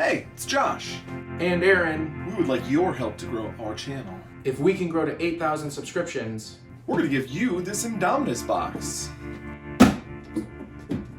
Hey, it's Josh. And Aaron, We would like your help to grow our channel. if we can grow to 8,000 subscriptions, We're going to give you this Indominus box.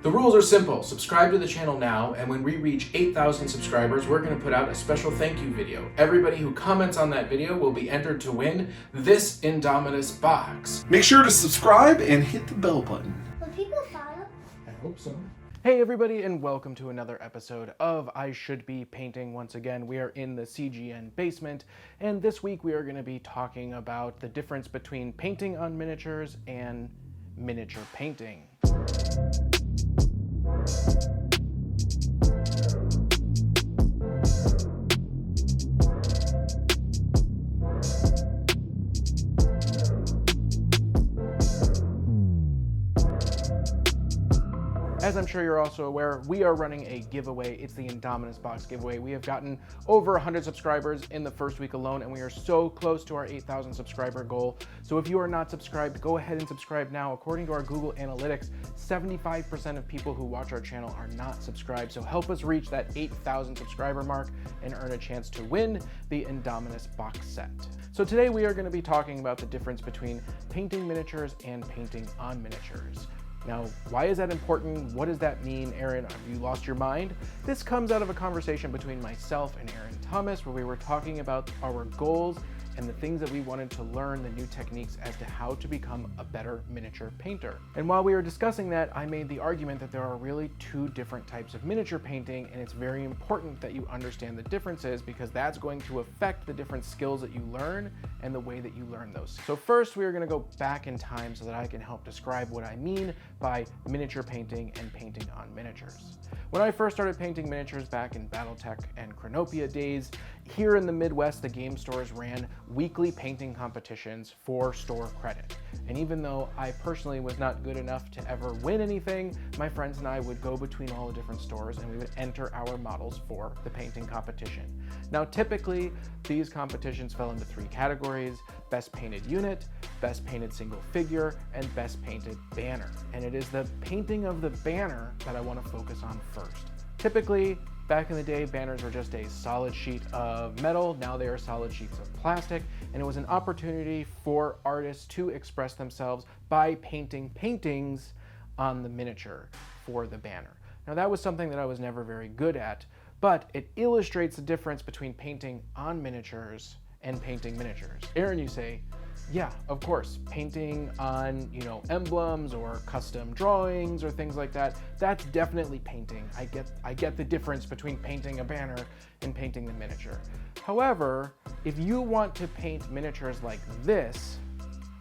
the rules are simple. Subscribe to the channel now, and when we reach 8,000 subscribers, we're going to put out a special thank you video. Everybody who comments on that video will be entered to win this Indominus box. Make sure to subscribe and hit the bell button. Will people follow? I hope so. Hey everybody, and welcome to another episode of I Should Be Painting. Once again, we are in the CGN basement, and this week we are going to be talking about the difference between painting on miniatures and miniature painting. As I'm sure you're also aware, we are running a giveaway. It's the Indominus box giveaway. We have gotten over 100 subscribers in the first week alone, and we are so close to our 8,000 subscriber goal. So if you are not subscribed, go ahead and subscribe now. According to our Google Analytics, 75% of people who watch our channel are not subscribed. So help us reach that 8,000 subscriber mark and earn a chance to win the Indominus box set. So today we are going to be talking about the difference between painting miniatures and painting on miniatures. Now, why is that important? What does that mean? Aaron, have you lost your mind? This comes out of a conversation between myself and Aaron Thomas, where we were talking about our goals and the things that we wanted to learn, the new techniques as to how to become a better miniature painter. And while we were discussing that, I made the argument that there are really two different types of miniature painting, and it's very important that you understand the differences because that's going to affect the different skills that you learn and the way that you learn those. So first, we are going to go back in time so that I can help describe what I mean by miniature painting and painting on miniatures. When I first started painting miniatures back in Battletech and Chronopia days, here in the Midwest, the game stores ran weekly painting competitions for store credit. And even though I personally was not good enough to ever win anything, my friends and I would go between all the different stores and we would enter our models for the painting competition. Now, typically, these competitions fell into three categories: best painted unit, best painted single figure, and best painted banner. And it is the painting of the banner that I want to focus on first. Typically, back in the day, banners were just a solid sheet of metal. Now they are solid sheets of plastic, and it was an opportunity for artists to express themselves by painting paintings on the miniature for the banner. Now that was something that I was never very good at, but it illustrates the difference between painting on miniatures and painting miniatures. Aaron, you say, yeah, of course, painting on, emblems or custom drawings or things like that, that's definitely painting. I get the difference between painting a banner and painting the miniature. However, if you want to paint miniatures like this,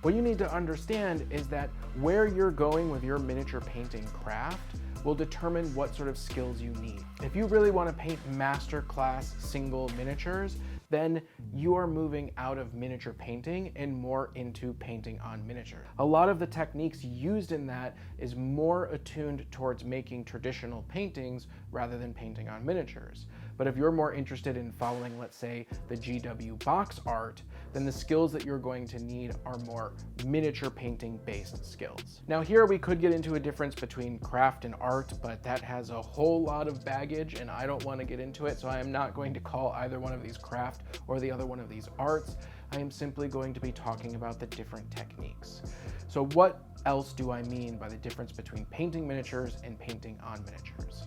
what you need to understand is that where you're going with your miniature painting craft will determine what sort of skills you need. If you really want to paint masterclass single miniatures, then you are moving out of miniature painting and more into painting on miniature. A lot of the techniques used in that is more attuned towards making traditional paintings rather than painting on miniatures. But if you're more interested in following, let's say, the GW box art, then the skills that you're going to need are more miniature painting based skills. Now here we could get into a difference between craft and art, but that has a whole lot of baggage and I don't want to get into it, so I am not going to call either one of these craft or the other one of these arts. I am simply going to be talking about the different techniques. So what else do I mean by the difference between painting miniatures and painting on miniatures?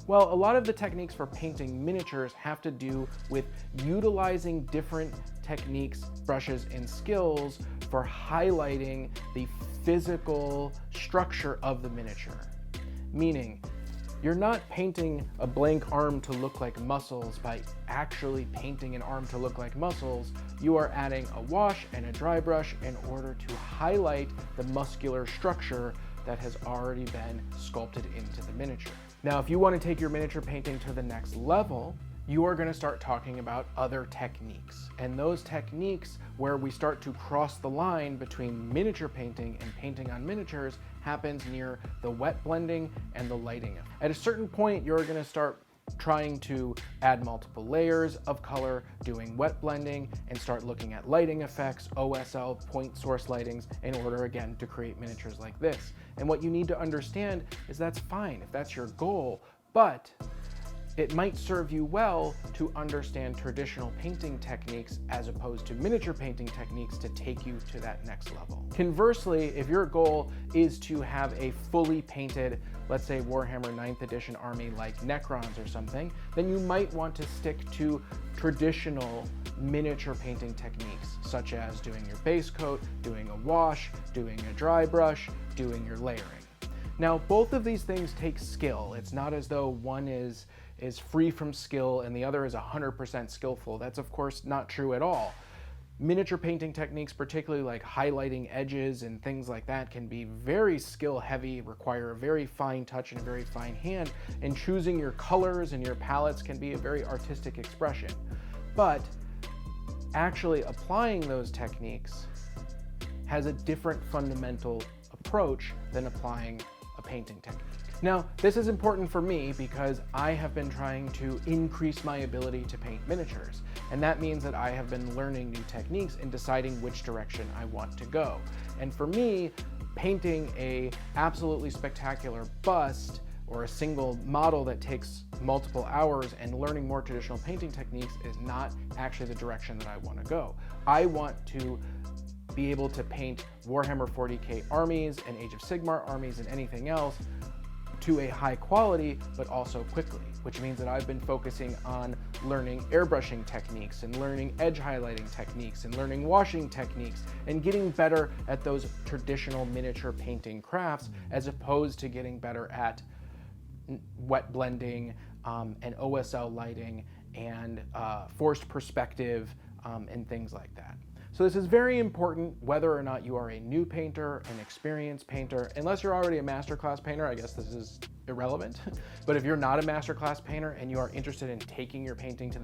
Well, a lot of the techniques for painting miniatures have to do with utilizing different techniques, brushes, and skills for highlighting the physical structure of the miniature. Meaning, you're not painting a blank arm to look like muscles by actually painting an arm to look like muscles. You are adding a wash and a dry brush in order to highlight the muscular structure that has already been sculpted into the miniature. Now, if you want to take your miniature painting to the next level, you are going to start talking about other techniques. And those techniques where we start to cross the line between miniature painting and painting on miniatures happens near the wet blending and the lighting. At a certain point, you're going to start trying to add multiple layers of color, doing wet blending, and start looking at lighting effects, OSL, point source lightings, in order again to create miniatures like this. And what you need to understand is that's fine if that's your goal, but it might serve you well to understand traditional painting techniques as opposed to miniature painting techniques to take you to that next level. Conversely, if your goal is to have a fully painted, let's say Warhammer 9th edition army like Necrons or something, then you might want to stick to traditional miniature painting techniques, such as doing your base coat, doing a wash, doing a dry brush, doing your layering. Now, both of these things take skill. It's not as though one is free from skill and the other is 100% skillful. That's of course not true at all. Miniature painting techniques, particularly like highlighting edges and things like that, can be very skill heavy, require a very fine touch and a very fine hand, and choosing your colors and your palettes can be a very artistic expression. But actually applying those techniques has a different fundamental approach than applying a painting technique. Now, this is important for me because I have been trying to increase my ability to paint miniatures, and that means that I have been learning new techniques and deciding which direction I want to go. And for me, painting a absolutely spectacular bust or a single model that takes multiple hours and learning more traditional painting techniques is not actually the direction that I want to go. I want to be able to paint Warhammer 40K armies and Age of Sigmar armies and anything else to a high quality, but also quickly, which means that I've been focusing on learning airbrushing techniques and learning edge highlighting techniques and learning washing techniques and getting better at those traditional miniature painting crafts as opposed to getting better at wet blending and OSL lighting and forced perspective and things like that. So this is very important whether or not you are a new painter, an experienced painter. Unless you're already a masterclass painter, I guess this is irrelevant. But if you're not a masterclass painter and you are interested in taking your painting to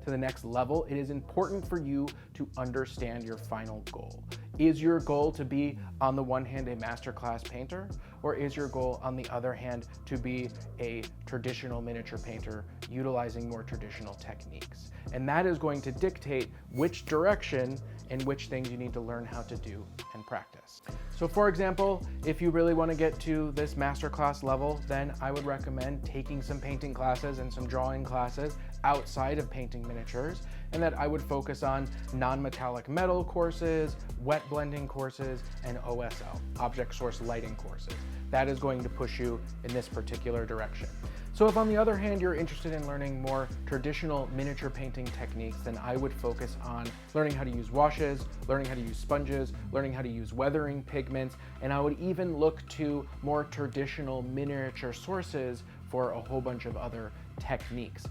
the next level, it is important for you to understand your final goal. Is your goal to be, on the one hand, a masterclass painter, or is your goal, on the other hand, to be a traditional miniature painter utilizing more traditional techniques? And that is going to dictate which direction and which things you need to learn how to do and practice. So for example, if you really want to get to this masterclass level, then I would recommend taking some painting classes and some drawing classes outside of painting miniatures, and that I would focus on non-metallic metal courses, wet blending courses, and OSL, object source lighting courses. That is going to push you in this particular direction. So if on the other hand, you're interested in learning more traditional miniature painting techniques, then I would focus on learning how to use washes, learning how to use sponges, learning how to use weathering pigments, and I would even look to more traditional miniature sources for a whole bunch of other techniques.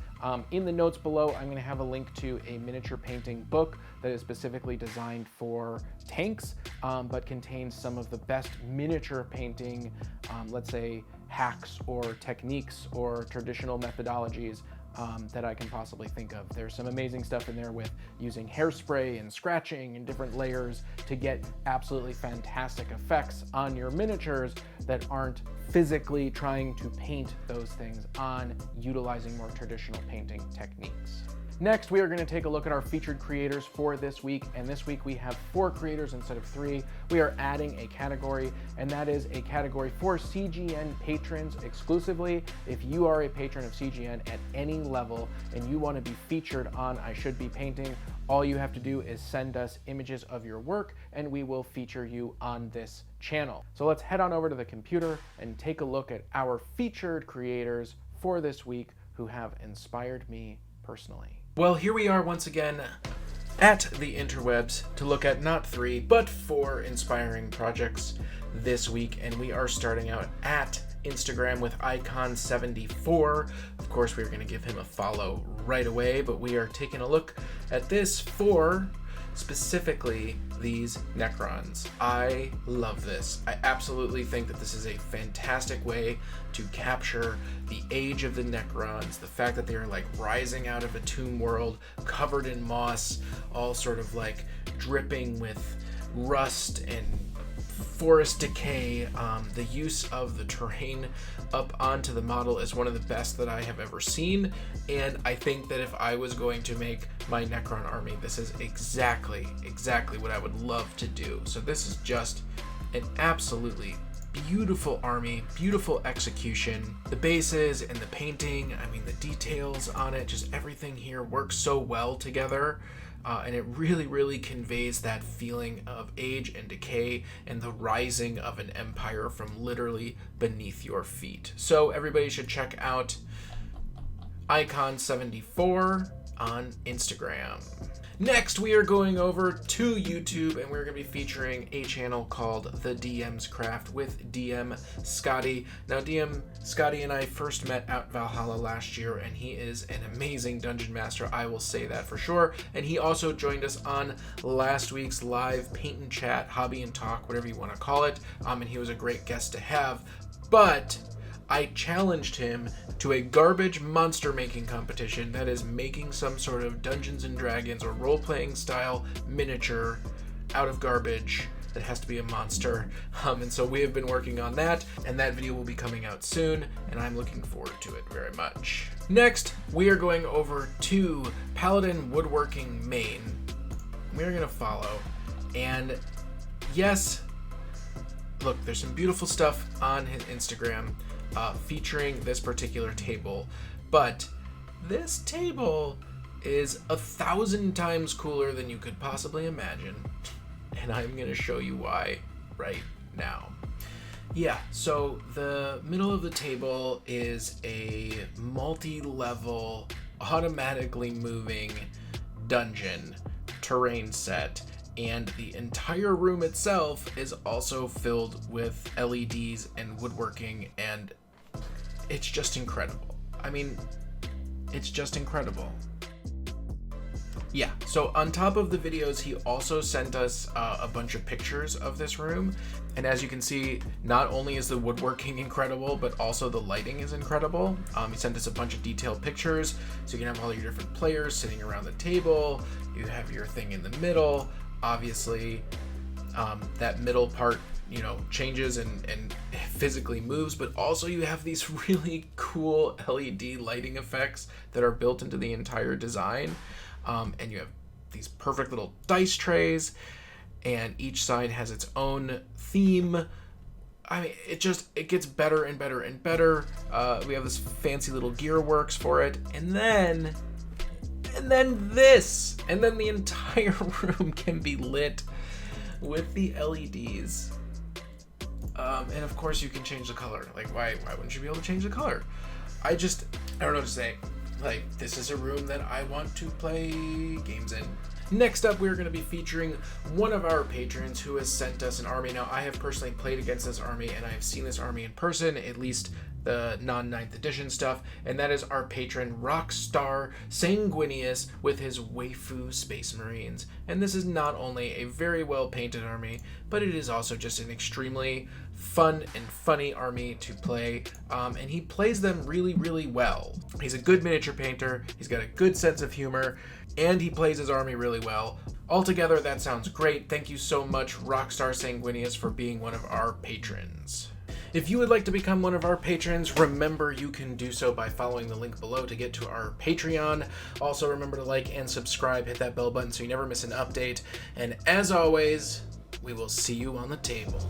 In the notes below, I'm going to have a link to a miniature painting book that is specifically designed for tanks, but contains some of the best miniature painting, let's say, hacks or techniques or traditional methodologies that I can possibly think of. There's some amazing stuff in there with using hairspray and scratching and different layers to get absolutely fantastic effects on your miniatures that aren't physically trying to paint those things on, utilizing more traditional painting techniques. Next, we are going to take a look at our featured creators for this week, and this week we have 4 creators instead of 3. We are adding a category, and that is a category for CGN patrons exclusively. If you are a patron of CGN at any level and you want to be featured on I Should Be Painting, all you have to do is send us images of your work and we will feature you on this channel. So let's head on over to the computer and take a look at our featured creators for this week who have inspired me personally. Well, here we are once again at the interwebs to look at not 3, but 4 inspiring projects this week, and we are starting out at Instagram with Eyecon74. Of course, we're going to give him a follow right away, but we are taking a look at this for specifically these Necrons. I love this. I absolutely think that this is a fantastic way to capture the age of the Necrons, the fact that they are like rising out of a tomb world, covered in moss, all sort of like dripping with rust and forest decay. The use of the terrain up onto the model is one of the best that I have ever seen, and I think that if I was going to make my Necron army, this is exactly what I would love to do. So this is just an absolutely beautiful army, beautiful execution. The bases and the painting, I mean the details on it, just everything here works so well together. And it really conveys that feeling of age and decay and the rising of an empire from literally beneath your feet. So everybody should check out Eyecon74 on Instagram. Next, we are going over to YouTube, and we're going to be featuring a channel called The DM's Craft with DM Scotty. Now, DM Scotty and I first met out Valhalla last year, and he is an amazing dungeon master, I will say that for sure. And he also joined us on last week's live paint and chat, hobby and talk, whatever you want to call it, and he was a great guest to have. But I challenged him to a garbage monster making competition, that is making some sort of Dungeons and Dragons or role-playing style miniature out of garbage that has to be a monster. And so we have been working on that, and that video will be coming out soon, and I'm looking forward to it very much. Next, we are going over to Paladin Woodworking Maine. We're gonna follow, and yes, look, there's some beautiful stuff on his Instagram featuring this particular table, but this table is 1,000 times cooler than you could possibly imagine, and I'm gonna show you why right now. Yeah, so the middle of the table is a multi-level, automatically moving dungeon terrain set, and the entire room itself is also filled with LEDs and woodworking, and it's just incredible. I mean, it's just incredible. Yeah, so on top of the videos, he also sent us a bunch of pictures of this room. And as you can see, not only is the woodworking incredible, but also the lighting is incredible. He sent us a bunch of detailed pictures, so you can have all your different players sitting around the table. You have your thing in the middle. Obviously, that middle part, you know, changes and physically moves, but also you have these really cool LED lighting effects that are built into the entire design. And you have these perfect little dice trays, and each side has its own theme. I mean, it gets better and better and better. We have this fancy little gear works for it, and then this, and then the entire room can be lit with the LEDs. And of course you can change the color. Like, why wouldn't you be able to change the color? I don't know what to say. Like, this is a room that I want to play games in. Next up, we're going to be featuring one of our patrons who has sent us an army. Now, I have personally played against this army, and I have seen this army in person, at least the non-9th edition stuff, and that is our patron Rockstar Sanguinius with his Waifu Space Marines. And this is not only a very well painted army, but it is also just an extremely fun and funny army to play, and he plays them really well. He's a good miniature painter, he's got a good sense of humor, and he plays his army really well. Altogether, that sounds great. Thank you so much, Rockstar Sanguinius, for being one of our patrons. If you would like to become one of our patrons, remember you can do so by following the link below to get to our Patreon. Also, remember to like and subscribe, hit that bell button so you never miss an update. And as always, we will see you on the table.